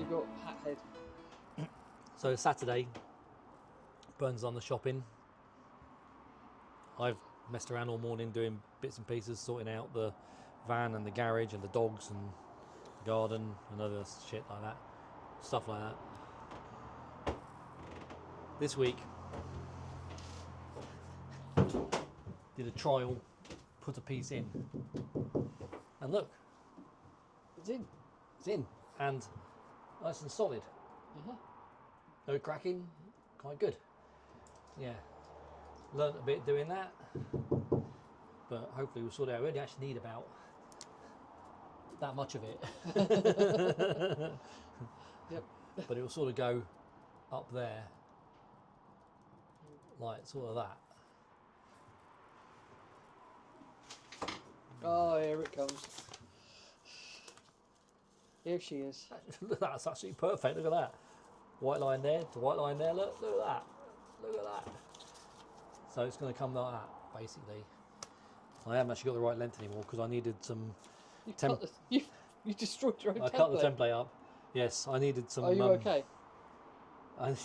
you got, hat head? So Saturday, Burns on the shopping. I've messed around all morning doing bits and pieces, sorting out the van and the garage and the dogs and the garden and other shit like that, stuff like that. This week, did a trial, put a piece in, and look, It's in. it's in, and nice and solid. Uh-huh. No cracking, quite good. Yeah, learnt a bit doing that, but hopefully we'll sort it out. We only actually need about that much of it. Yep. But it will sort of go up there, like sort of that. Oh, here it comes. Here she is. That's absolutely perfect. Look at that. White line there, the white line there. Look at that. Look at that. So it's going to come like that, basically. I haven't actually got the right length anymore because I needed some. You destroyed your own template. I cut the template up. Yes, I needed some. Are you okay? I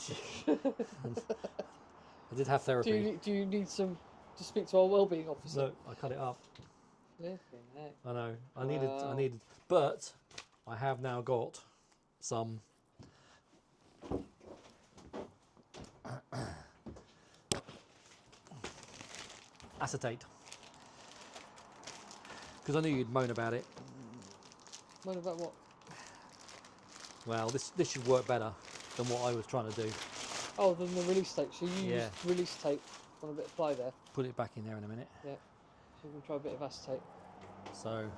did have therapy. Do you need some to speak to our wellbeing officer? Look, I cut it up. Flipping heck. I know. I Wow. needed, but I have now got some acetate because I knew you'd moan about it. Moan about what? Well, this should work better than what I was trying to do. Oh, then the release tape. So you Yeah. used release tape on a bit of ply there. Put it back in there in a minute. Yeah. So we can try a bit of acetate. So,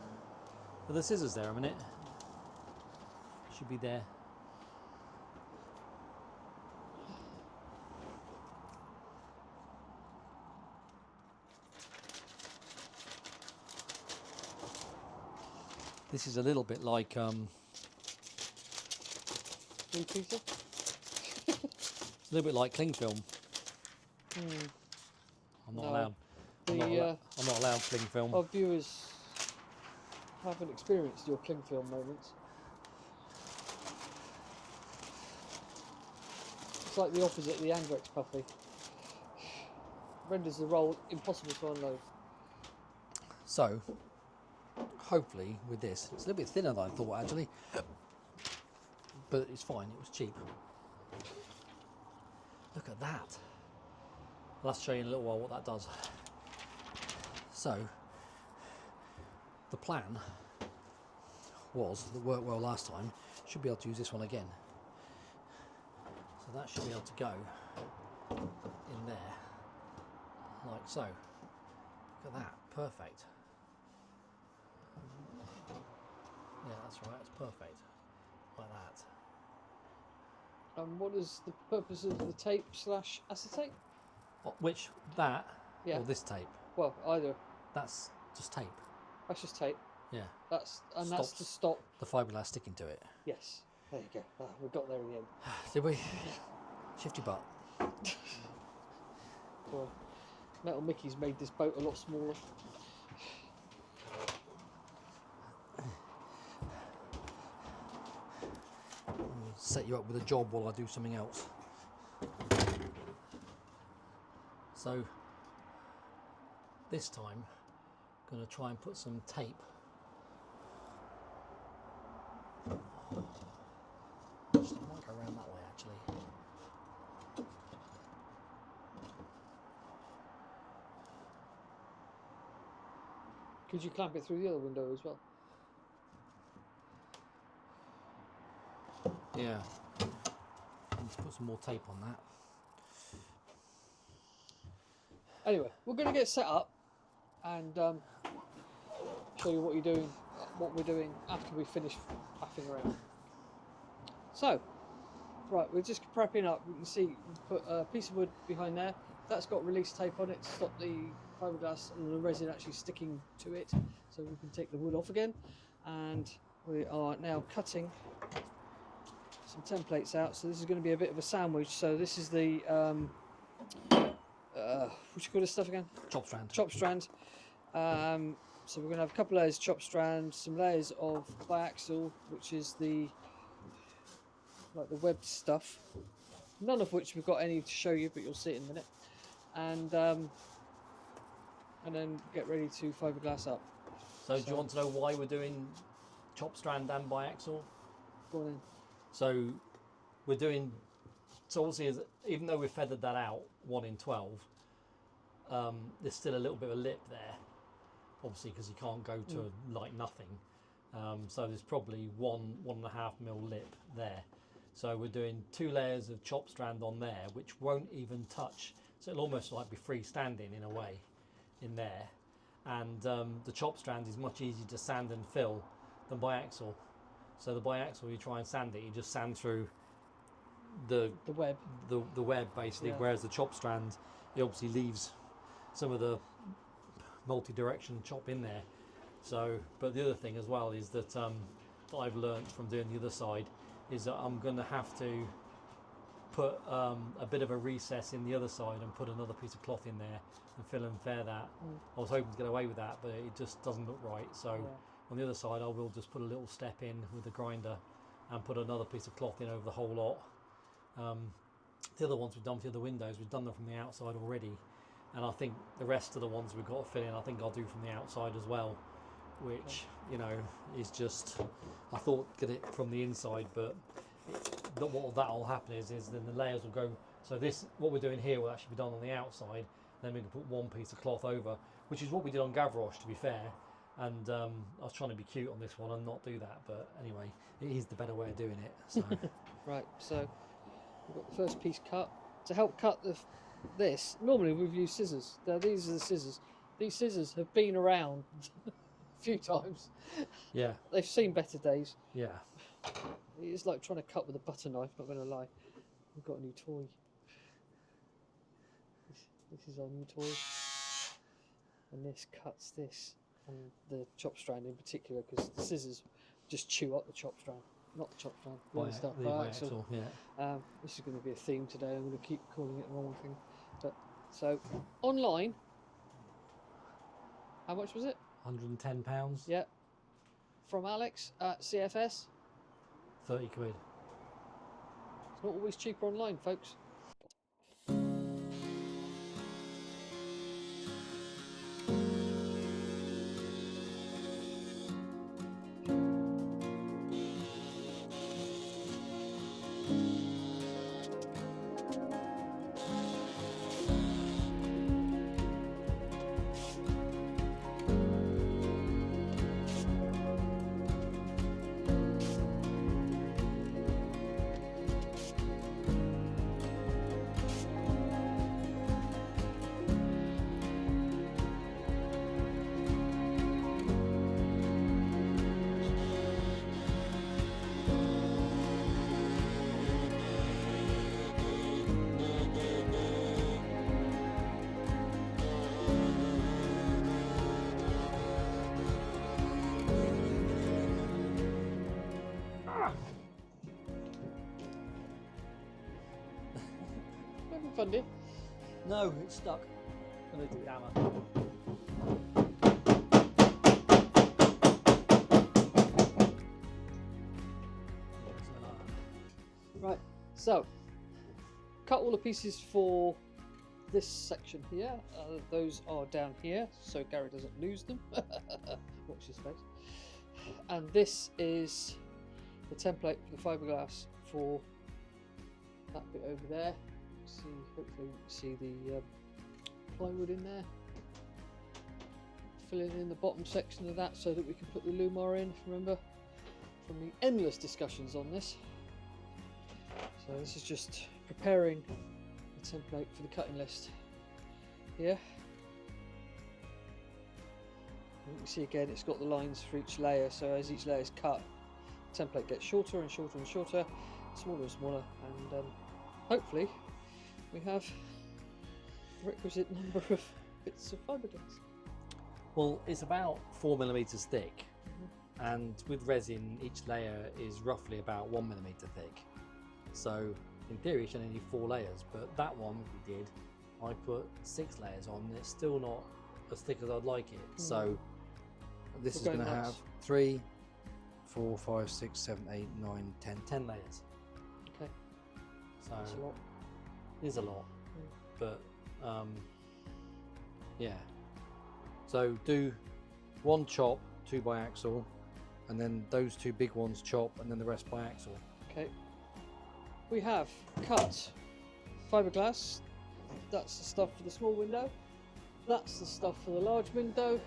are the scissors there a minute? Should be there. This is a little bit like Peter? it's a little bit like cling film. I'm not No. allowed. I'm not allowed cling film. Our viewers haven't experienced your cling film moments. It's like the opposite of the Andrex puppy. Renders the roll impossible to unload. So, hopefully with this, it's a little bit thinner than I thought actually, but it's fine. It was cheap. Look at that. I'll have to show you in a little while what that does. So, the plan was, that worked well last time, should be able to use this one again. So that should be able to go in there, like so. Look at that, perfect. Yeah, that's right, it's perfect. Like that. What is the purpose of the tape / acetate? Which, that, Yeah. or this tape? Well, either. That's just tape. That's just tape. Yeah. That's to Stops stop. the fiberglass sticking to it. Yes. There you go. We got there in the end. Did we? Shifty butt. Well, Metal Mickey's made this boat a lot smaller. Set you up with a job while I do something else. So this time I'm going to try and put some tape actually, I might go around that way actually. Could you clamp it through the other window as well? Yeah. Let's put some more tape on that. Anyway, we're going to get set up and show you what we're doing after we finish faffing around. So, right, we're just prepping up. You can see we put a piece of wood behind there. That's got release tape on it to stop the fiberglass and the resin actually sticking to it, so we can take the wood off again. And we are now cutting some templates out. So this is going to be a bit of a sandwich. So this is the what you call this stuff again? Chop strand. Chop strand. So we're going to have a couple of layers of chop strand, some layers of biaxial, which is the like the web stuff, none of which we've got any to show you, but you'll see it in a minute. And then get ready to fiberglass up. So do you want to know why we're doing chop strand and biaxial? Go on in. So we're doing, so obviously even though we've feathered that out 1 in 12, there's still a little bit of a lip there, obviously, because you can't go to like nothing. So there's probably 1.5 mil lip there. So we're doing 2 layers of chop strand on there, which won't even touch. So it'll almost like be freestanding in a way in there. And the chop strand is much easier to sand and fill than biaxial. So the biaxial, you try and sand it, you just sand through the web. The web basically, whereas the chop strand, it obviously leaves some of the multi-direction chop in there. So, but the other thing as well is that I've learnt from doing the other side is that I'm going to have to put a bit of a recess in the other side and put another piece of cloth in there and fill and fair that. I was hoping to get away with that, but it just doesn't look right. So on the other side, I will just put a little step in with the grinder and put another piece of cloth in over the whole lot. The other ones we've done for the other windows, we've done them from the outside already, and I think the rest of the ones we've got to fill in, I think I'll do from the outside as well, which you know is just, I thought get it from the inside, but what that'll happen is then the layers will go. So this, what we're doing here, will actually be done on the outside. Then we can put one piece of cloth over, which is what we did on Gavroche, to be fair. And I was trying to be cute on this one and not do that, but anyway, it is the better way of doing it. So. Right, so we've got the first piece cut. To help cut this, normally we've used scissors. Now these are the scissors. These scissors have been around a few times. Yeah. They've seen better days. Yeah. It's like trying to cut with a butter knife, not going to lie. We've got a new toy. This is our new toy. And this cuts this. And the chop strand in particular, because the scissors just chew up the chop strand, not the chop strand, the other stuff. Biaxial, yeah. This is going to be a theme today. I'm going to keep calling it the wrong thing. But so online, how much was it? £110. Yeah. From Alex at CFS. 30 quid. It's not always cheaper online, folks. Fun, dear. No, it's stuck. I'm going to do the hammer. Right, so cut all the pieces for this section here. Those are down here, so Gary doesn't lose them. Watch his face. And this is the template for the fiberglass for that bit over there. See, hopefully you see the plywood in there. Filling in the bottom section of that so that we can put the Lumar in, remember, from the endless discussions on this. So this is just preparing the template for the cutting list here. And you can see again it's got the lines for each layer, so as each layer is cut, the template gets shorter and shorter and shorter, smaller and smaller, and hopefully we have the requisite number of bits of fiberglass. Well, it's about 4mm thick, and with resin each layer is roughly about 1mm thick. So in theory it should only need 4 layers, but that one we did, I put 6 layers on, and it's still not as thick as I'd like it. So this is going to have 3, 4, 5, 6, 7, 8, 9, 10 layers. So That's a lot. it is a lot, but yeah. So do one chop, 2 by axle, and then those 2 big ones chop, and then the rest by axle. Okay. We have cut fiberglass. That's the stuff for the small window. That's the stuff for the large window.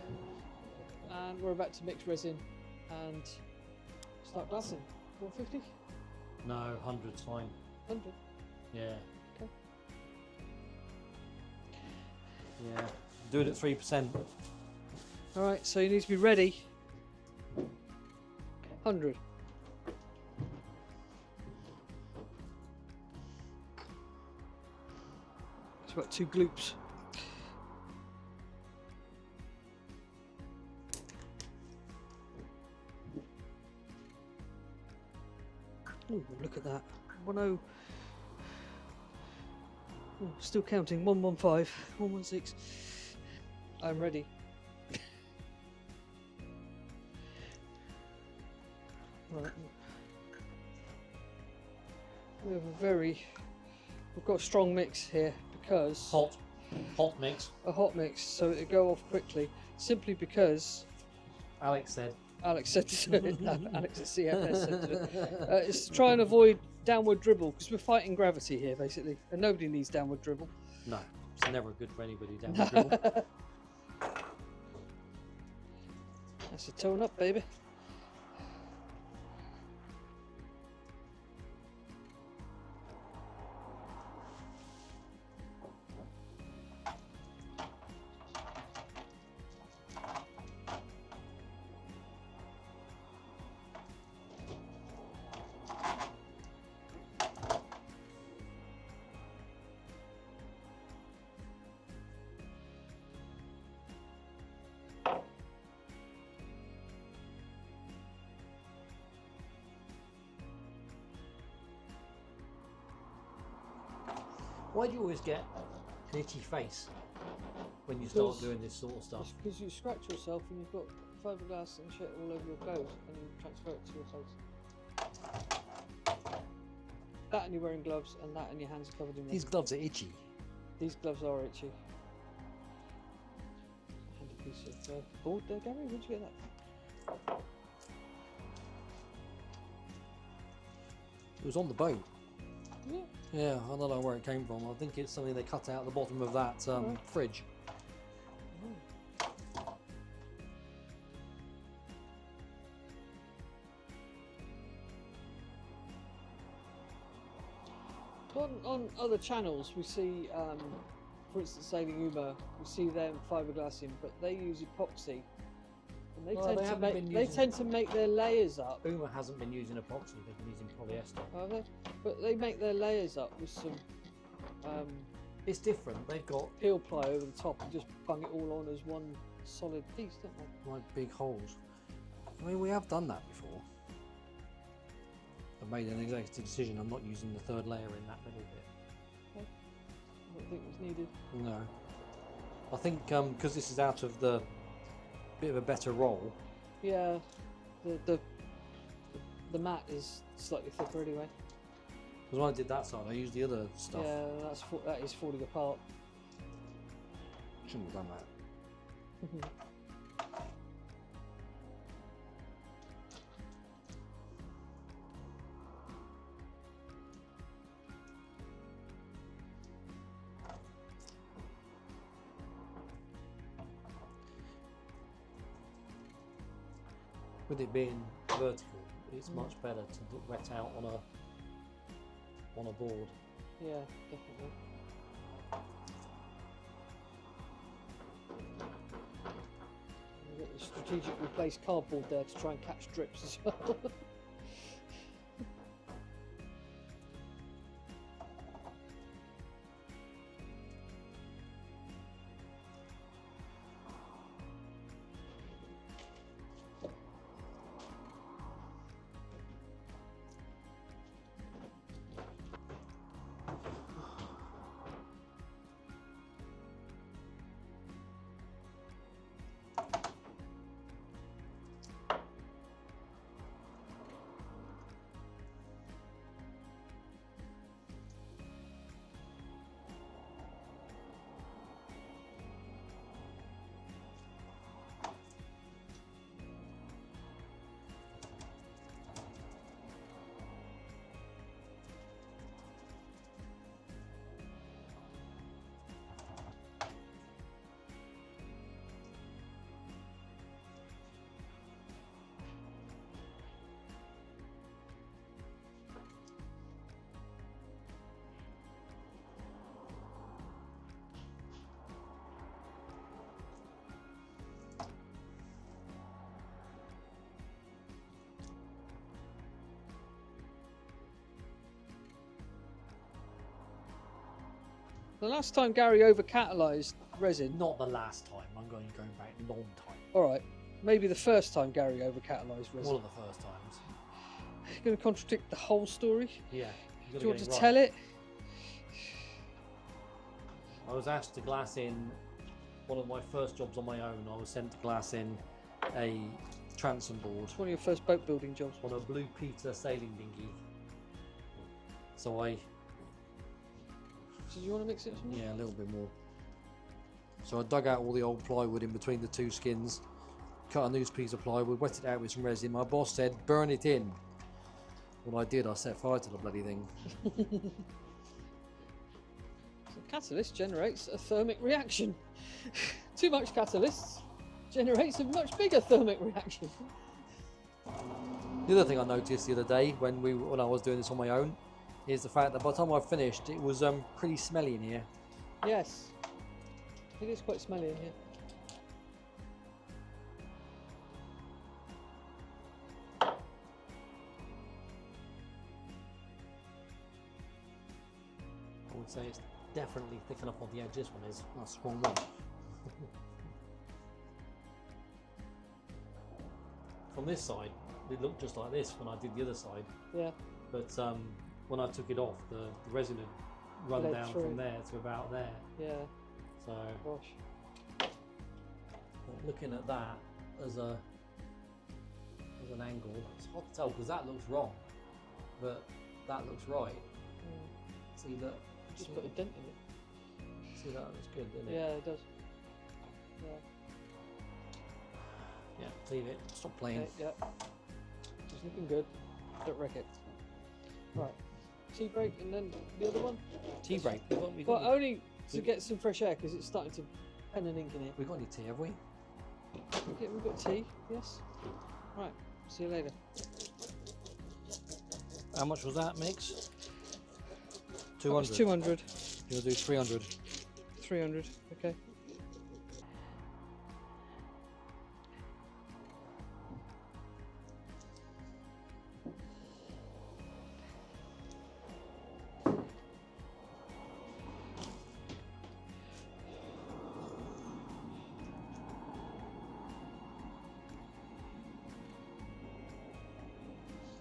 And we're about to mix resin and start glassing. 150? No, 100's fine. 100? Yeah. Okay. Yeah. Do it at 3%. Alright, so you need to be ready. 100. It's about 2 gloops. Oh, look at that. 10. Oh, still counting. 115, 116. I'm ready. Right. We've got a strong mix here because Hot mix. a hot mix, so it'll go off quickly. Simply because Alex said. Alex said to it. Alex at CFS said to it. It's to try and avoid downward dribble because we're fighting gravity here basically, and nobody needs downward dribble. No, it's never good for anybody down the dribble. That's a tone up, baby. Why do you always get an itchy face when you start Because- doing this sort of stuff? Because you scratch yourself and you've got fiberglass and shit all over your clothes and you transfer it to your face. That and you're wearing gloves and that and your hands are covered in These resin. gloves are itchy. These gloves are itchy. And a piece of board there, Gary? Where'd you get that from? It was on the boat. Yeah. Yeah, I don't know where it came from. I think it's something they cut out the bottom of that Right. fridge. On other channels, we see, for instance, Sailing Uma, we see them fiberglassing, but they use epoxy, and they Well, tend they to haven't make been they using- tend to make their layers up. Uma hasn't been using epoxy, they've been using polyester. Are they? But they make their layers up with some It's different. They've got peel ply over the top and just bung it all on as one solid piece, don't they? like big holes. I mean, we have done that before. I've made an executive decision. I'm not using the third layer in that little bit. I don't think it was needed. No. I think because this is out of the bit of a better roll. Yeah, the mat is slightly thicker anyway. Because when I did that side, I used the other stuff. Yeah, that is falling apart. Shouldn't have done that. With it being vertical, it's much better to wet out on a board. Yeah, definitely. We've got the strategically placed cardboard there to try and catch drips as well. The last time Gary over-catalysed resin. Not the last time. I'm going back a long time. All right, maybe the first time Gary over-catalysed resin. One of the first times. You're going to contradict the whole story? Yeah. Do you want to tell it? I was asked to glass in one of my first jobs on my own. I was sent to glass in a transom board It's one of your first boat building jobs. on a Blue Peter sailing dinghy. So So do you want to mix it? yeah, a little bit more. So I dug out all the old plywood in between the two skins, cut a loose piece of plywood, wet it out with some resin. My boss said, burn it in. When I did, I set fire to the bloody thing. So catalyst generates a thermic reaction. Too much catalyst generates a much bigger thermic reaction. The other thing I noticed the other day when I was doing this on my own is the fact that by the time I finished, it was pretty smelly in here. Yes, it is quite smelly in here. I would say it's definitely thick enough on the edge. This one is. That's a strong one. From this side, it looked just like this when I did the other side. Yeah. But when I took it off, the resin had run Bled down through. from there to about there. Yeah. So Gosh. looking at that as an angle, it's hard to tell because that looks wrong, but that looks right. See that? Just put a dent in it. See that looks good, doesn't it? Yeah, it does. Yeah. Yeah. Leave it. Stop playing. Okay, yeah. It's looking good. Don't wreck it. Right. Tea break and then the other one. Tea break. We But got only to get some fresh air because it's starting to pen and ink in it. we got any tea, have we? Okay, we've got tea. Yes. Right. See you later. How much was that mix? That was 200. 200. You'll do 300. 300. Okay.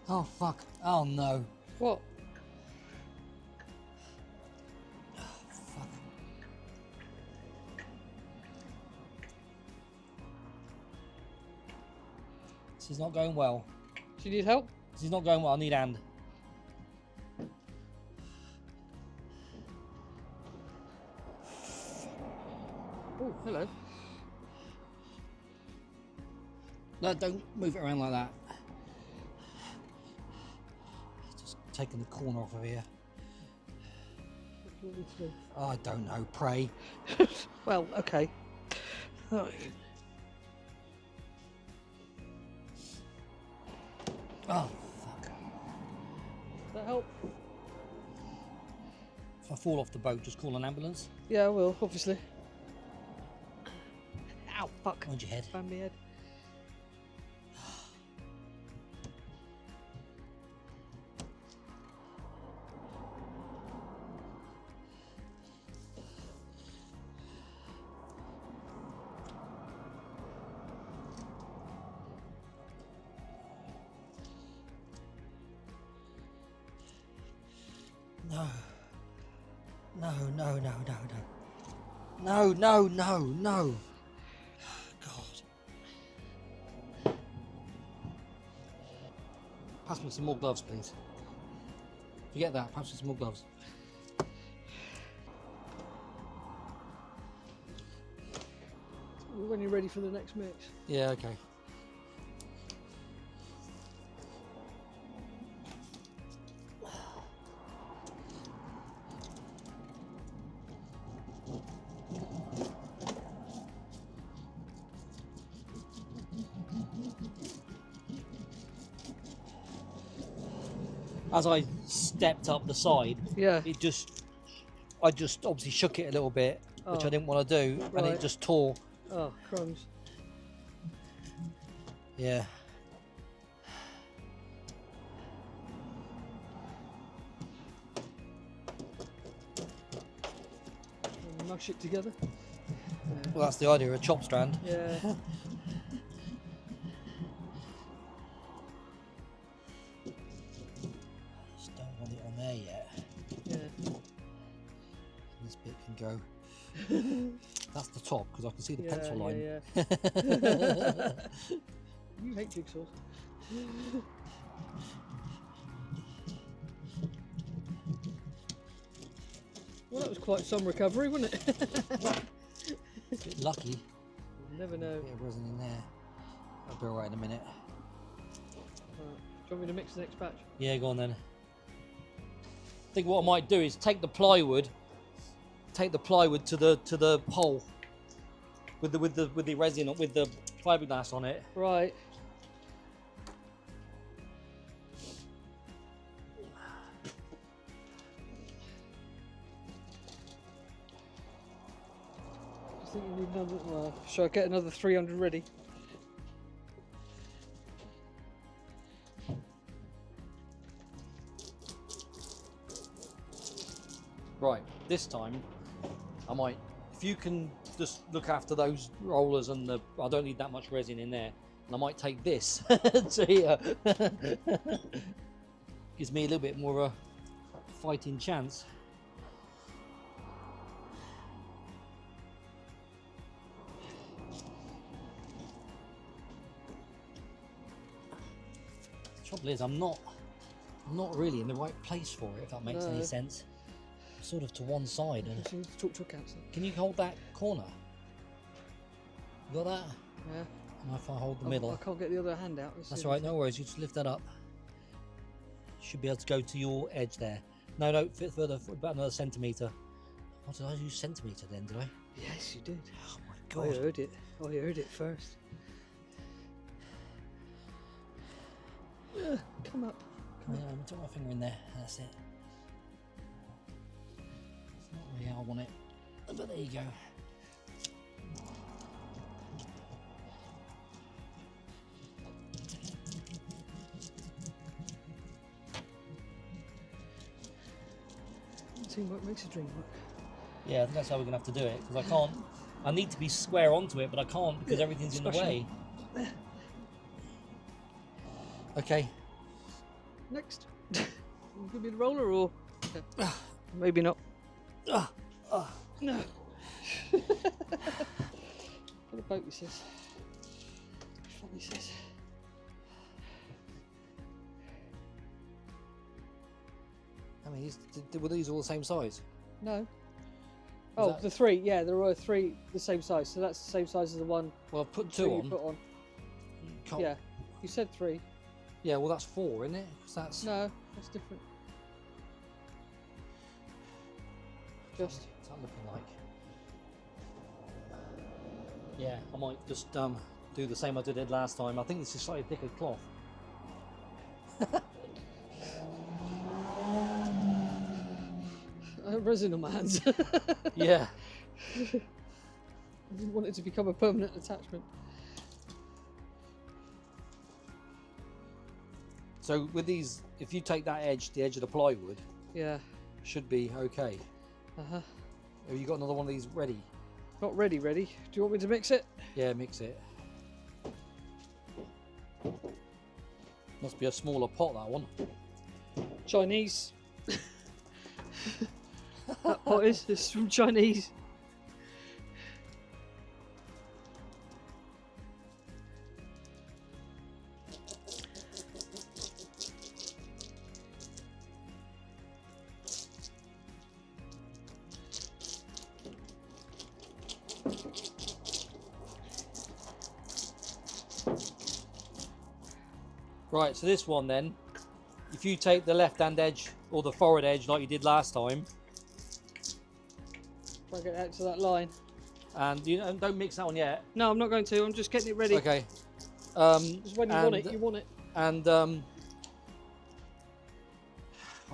Oh fuck! Oh no! What? Fuck! This is not going well. Do you need help? This is not going well. I need a hand. Oh, hello. No, don't move it around like that. Just taking the corner off of here. What do you want me to do? Oh, I don't know. Pray. Well, okay. Oh, Oh fuck! does that help? If I fall off the boat, just call an ambulance. Yeah, I will, obviously. Ow, fuck. Mind your head. Bang my head. No. No, no, no, no, no. No, no, no, no. God. Pass me some more gloves, please. Forget that, pass me some more gloves. When you're ready for the next mix. Yeah, okay. As I stepped up the side, Yeah. I just obviously shook it a little bit, which I didn't want to do, and Right. it just tore. Oh, crumbs. Yeah. mush it together. Well, that's the idea of a chop strand. Yeah. Just don't want it on there yet. Yeah. This bit can go. That's the top because I can see the pencil line. Yeah. You hate jigsaws. Well, that was quite some recovery, wasn't it? A bit lucky. You never know. Bit of resin in there. I'll be alright in a minute. Right. Do you want me to mix the next batch? Yeah, go on then. I think what I might do is take the plywood to the hole with the resin, with the fiberglass on it. Right. I think you need another. Well, shall I get another 300 ready? Right, this time I might, if you can just look after those rollers and I don't need that much resin in there, and I might take this to here. Gives me a little bit more of a fighting chance. The trouble is, I'm not really in the right place for it, if that makes any No. sense. Sort of to one side. And I need to talk to a counsellor. can you hold that corner? You got that? Yeah. And if I hold the I middle, can't get the other hand out. that's all right. No worries. You just lift that up. Should be able to go to your edge there. No, fit further, about another centimetre. What did I use centimetre then? Did I? Yes, you did. Oh my I god! heard it. I heard it first. Come up. Come on, put my finger in there. That's it. It's not really how I want it, but there you go. Teamwork makes a dream work. Yeah, I think that's how we're gonna have to do it because I can't. I need to be square onto it, but I can't because everything's in the way. Okay. Next. Give me the roller or maybe not. No. What about you, sis? Funny, sis. I mean, were these all the same size? No. Oh, that- the three. Yeah, there were three the same size. So that's the same size as the one. Well, I've put two two you on. put on. Can't- Yeah. You said three. Yeah, well, that's four, isn't it? 'Cause that's. No, that's different. Just. What's that looking like? Yeah, I might just do the same I did last time. I think this is slightly thicker cloth. Resin on my hands. Yeah. I didn't want it to become a permanent attachment. So with these, if you take that edge, the edge of the plywood, Yeah. should be okay. Uh-huh. Have you got another one of these ready? Not ready. Do you want me to mix it? Yeah, mix it. Must be a smaller pot, that one. Chinese. That pot is. It's from Chinese. Right, so this one then, if you take the left-hand edge or the forward edge like you did last time, Try and get out to that line. and you don't mix that one yet. No, I'm not going to. I'm just getting it ready. Okay. Because when you want it, you want it. And I'll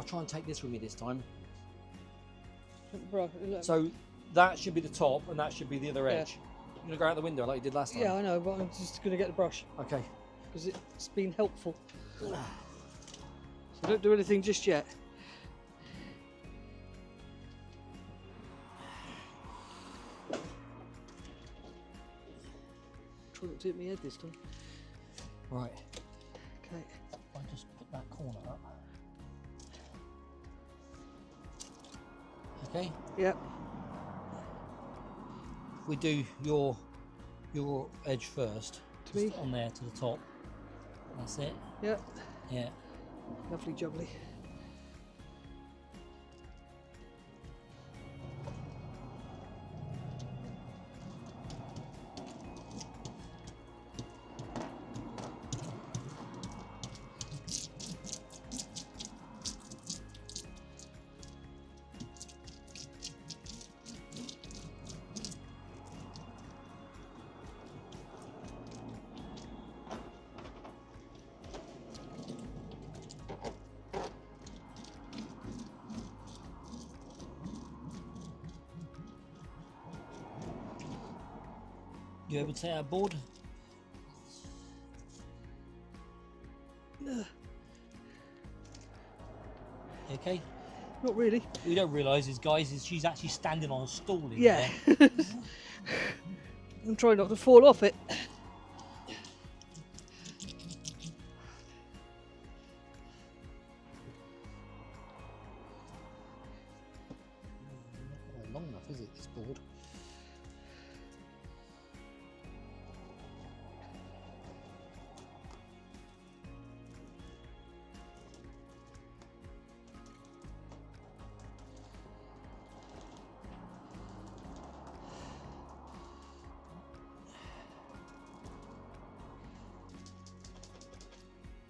try and take this with me this time. Bro, So that should be the top, and that should be the other Yeah. edge. You're gonna go out the window like you did last time. yeah, I know, but I'm just going to get the brush Okay. because it's been helpful. So don't do anything just yet. Try not to hit my head this time. Right. Okay. I just pick that corner up. Okay. Yep. We do your edge first. To me? Just on there to the top. That's it. Yep. Yeah. Lovely jubbly. You able to take that board? Ugh. You okay? Not really. What you don't realise is, guys, is she's actually standing on a stool in Yeah. there. I'm trying not to fall off it. Not long enough, is it, this board?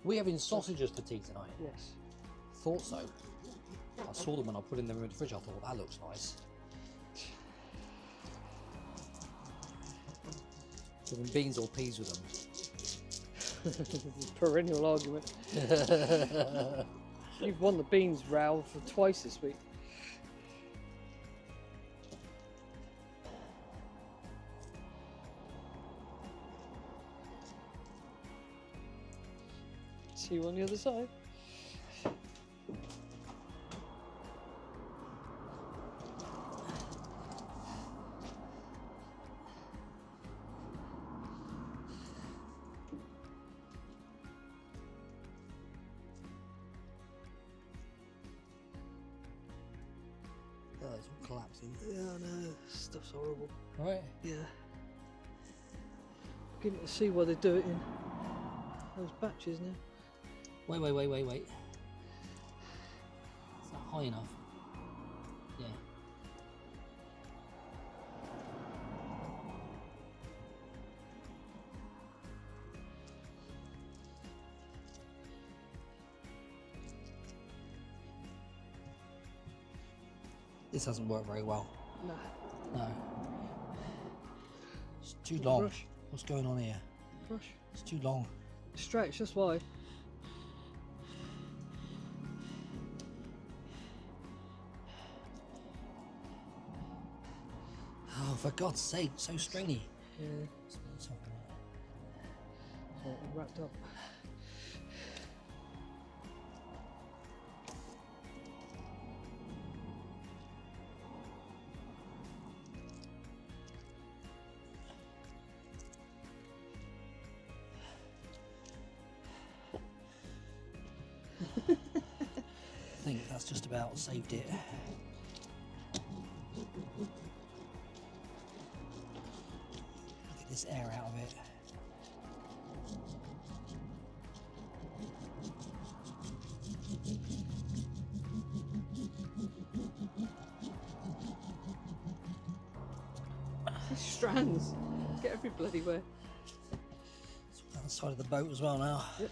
We having sausages for tea tonight? Yes. Thought so. I saw them when I put them in the fridge. I thought that looks nice. Giving beans or peas with them. Perennial argument. You've won the beans row for twice this week. See you on the other side. Oh, it's all collapsing. Yeah, I know. Stuff's horrible. Right. Yeah. Beginning to see why they do it in those batches now. Wait. Is that high enough? Yeah. This hasn't worked very well. No. No. It's too long. Brush. What's going on here? Brush. It's too long. Stretch, that's why. Oh, for God's sake, so stringy. Yeah. Oh, wrapped up. I think that's just about saved it. Get this air out of it. These strands get every bloody where. It's on the side of the boat as well now. Yep.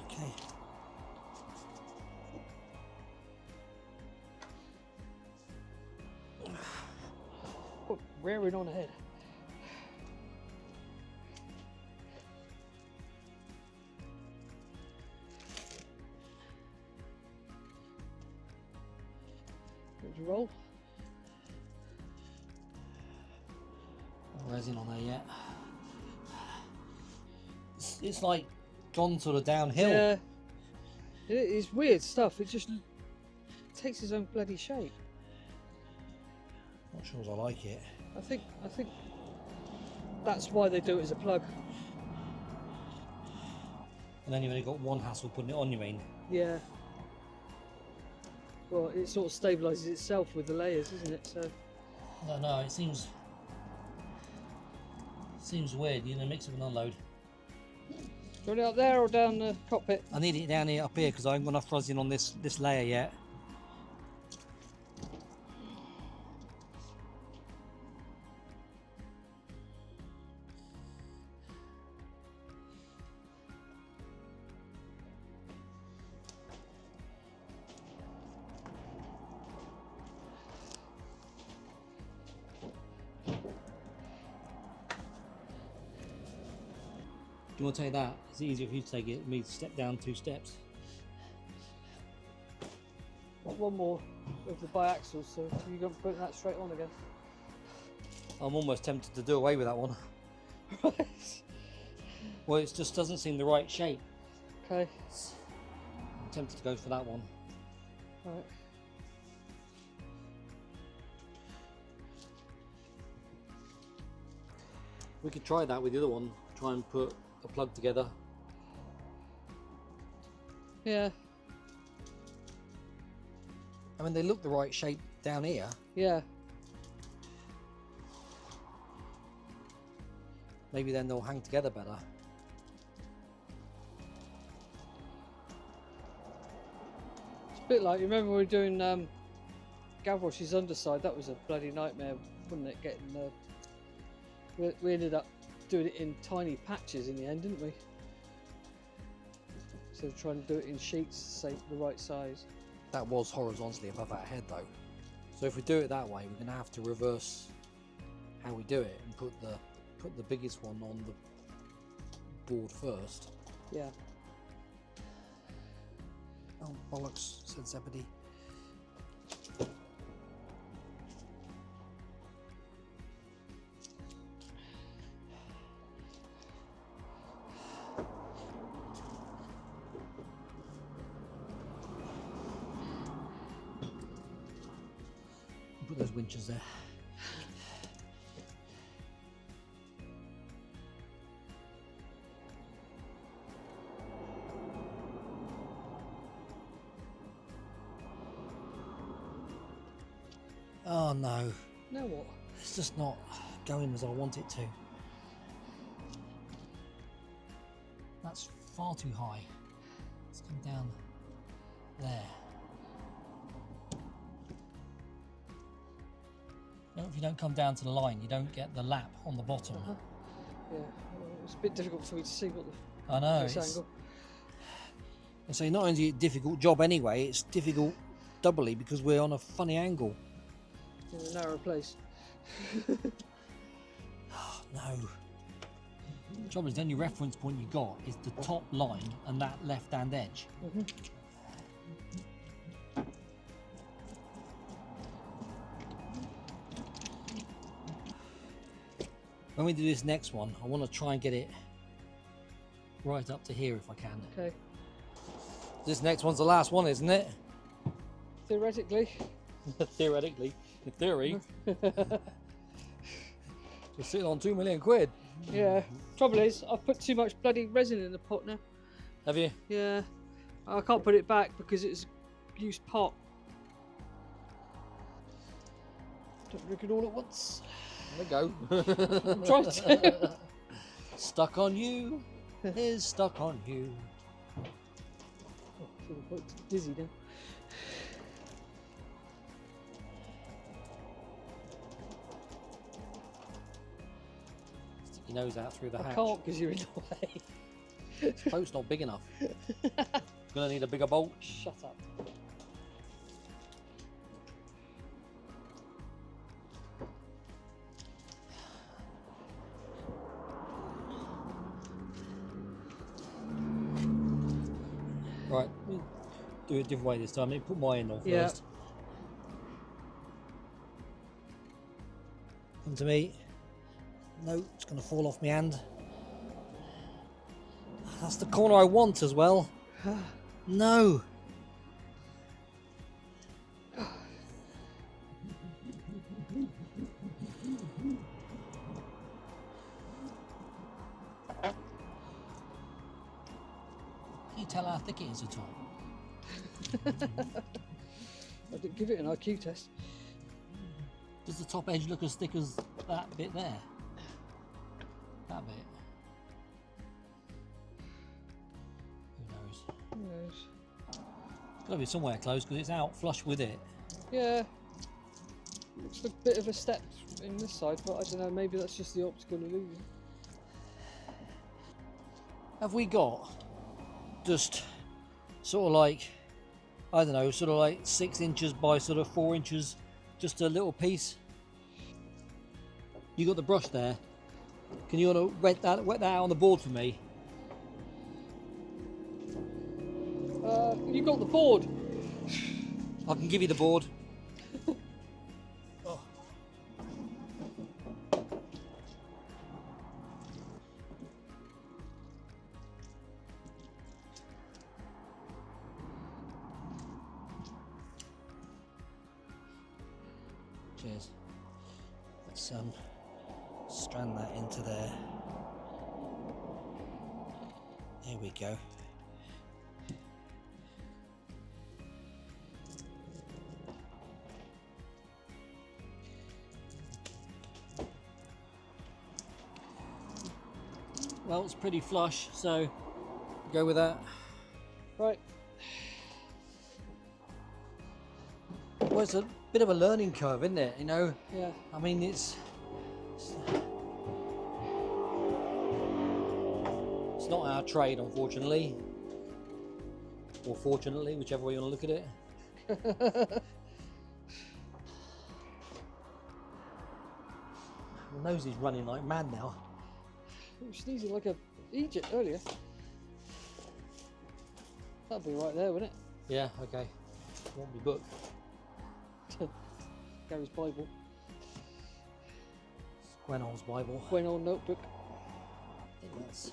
Okay. Oh, rearing on ahead. Ready to roll? No resin on there yet. It's like gone sort of downhill. Yeah. It's weird stuff. It just takes its own bloody shape. Not sure as I like it. I think that's why they do it as a plug. And then you've only got one hassle putting it on, you mean? Yeah. Well, it sort of stabilises itself with the layers, isn't it? So. I don't know, it seems weird, you know, mix up and unload. Do you want it up there or down the cockpit? I need it down here, up here, because I haven't got enough rosin on this layer yet. Do you want to take that? It's easier for you to take it, me to step down 2 steps. One more of the biaxial, so you got to put that straight on again. I'm almost tempted to do away with that one. Right. Well, it just doesn't seem the right shape. Okay. I'm tempted to go for that one. Right. We could try that with the other one. Try and put a plug together. Yeah. I mean, they look the right shape down here. Yeah. Maybe then they'll hang together better. It's a bit like, you remember we were doing Gavroche's underside? That was a bloody nightmare, wasn't it? Getting we ended up doing it in tiny patches in the end, didn't we? Instead of trying to do it in sheets, say the right size. That was horizontally above our head though. So if we do it that way, we're going to have to reverse how we do it and put the biggest one on the board first. Yeah. Oh, bollocks, said Zebedee. Put those winches there. Oh no. Now what? It's just not going as I want it to. That's far too high. Let's come down there. If you don't come down to the line, you don't get the lap on the bottom. Yeah, well, it's a bit difficult for me to see what the I know. angle. I say not only is it a difficult job anyway, it's difficult doubly because we're on a funny angle. In a narrow place. Oh, no. The trouble is the only reference point you got is the top line and that left-hand edge. Mm-hmm. When we do this next one, I want to try and get it right up to here if I can. Okay. This next one's the last one, isn't it? Theoretically. Theoretically. In theory. We're sitting on 2 million quid. Yeah. Trouble is, I've put too much bloody resin in the pot now. Have you? Yeah. I can't put it back because it's a used pot. Don't drink it all at once. There we go. I'm trying to. Stuck on you is stuck on you. Oh, I feel quite dizzy now. Stick your nose out through the I hatch. can't because you're in the way. The boat's not big enough. Gonna need a bigger bolt. Shut up. Right, we'll do it a different way this time. Let me put my end on Yeah. first. Come to me. No, it's going to fall off my hand. That's the corner I want as well. No. Can you tell how thick it is at all? I didn't give it an IQ test. Does the top edge look as thick as that bit there? That bit? Who knows? Yes. It's got to be somewhere close because it's out flush with it. Yeah. Looks like a bit of a step in this side, but I don't know, maybe that's just the optical illusion. Have we got just sort of like, I don't know, sort of like 6 inches by sort of 4 inches, just a little piece? You got the brush there. Can you want to wet that out on the board for me? You got the board. I can give you the board. Oh. Cheers. Let's strand that into there. There we go. Well, it's pretty flush, so go with that. Right. Well, it's a bit of a learning curve, isn't it? You know? Yeah. I mean, it's not our trade, unfortunately. Or fortunately, whichever way you want to look at it. My nose is running like mad now. I was sneezing like a Egypt earlier. That'd be right there, wouldn't it? Yeah, okay. Want me book? Gary's Bible. Gwenol's Bible. Gwenol notebook. I think that's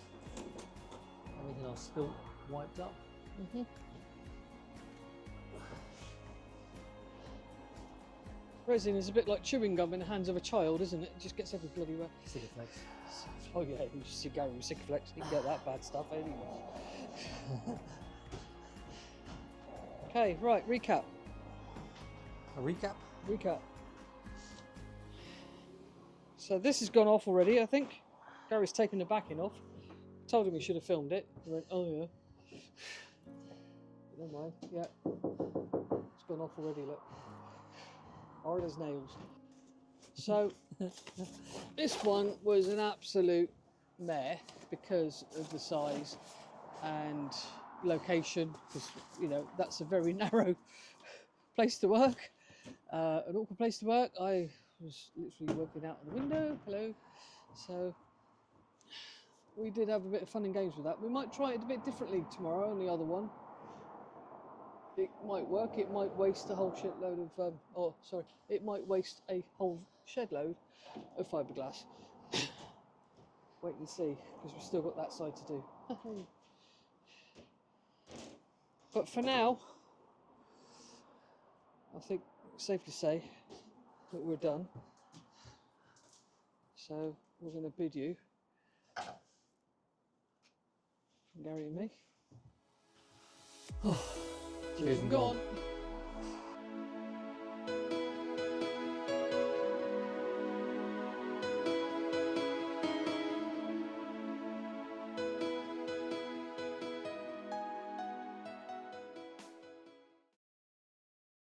everything I've spilt wiped up. Mm-hmm. Resin is a bit like chewing gum in the hands of a child, isn't it? It just gets every bloody way. Sikaflex. Oh yeah, you should see Gary with Sikaflex. He can get that bad stuff anyway. Okay, right, recap. A recap? Recap. So this has gone off already, I think. Gary's taken the backing off. Told him he should have filmed it. He went, oh yeah. Never mind, yeah. It's gone off already, look. Hard as nails. So, this one was an absolute mare because of the size and location, because, you know, that's a very narrow place to work. An awkward place to work. I was literally working out of the window. Hello. So, we did have a bit of fun and games with that. We might try it a bit differently tomorrow on the other one. It might work, it might waste a whole shitload of, it might waste a whole shed load of fiberglass. Wait and see, because we've still got that side to do. But for now, I think it's safe to say that we're done. So we're going to bid you, from Gary and me. Cheers and gone.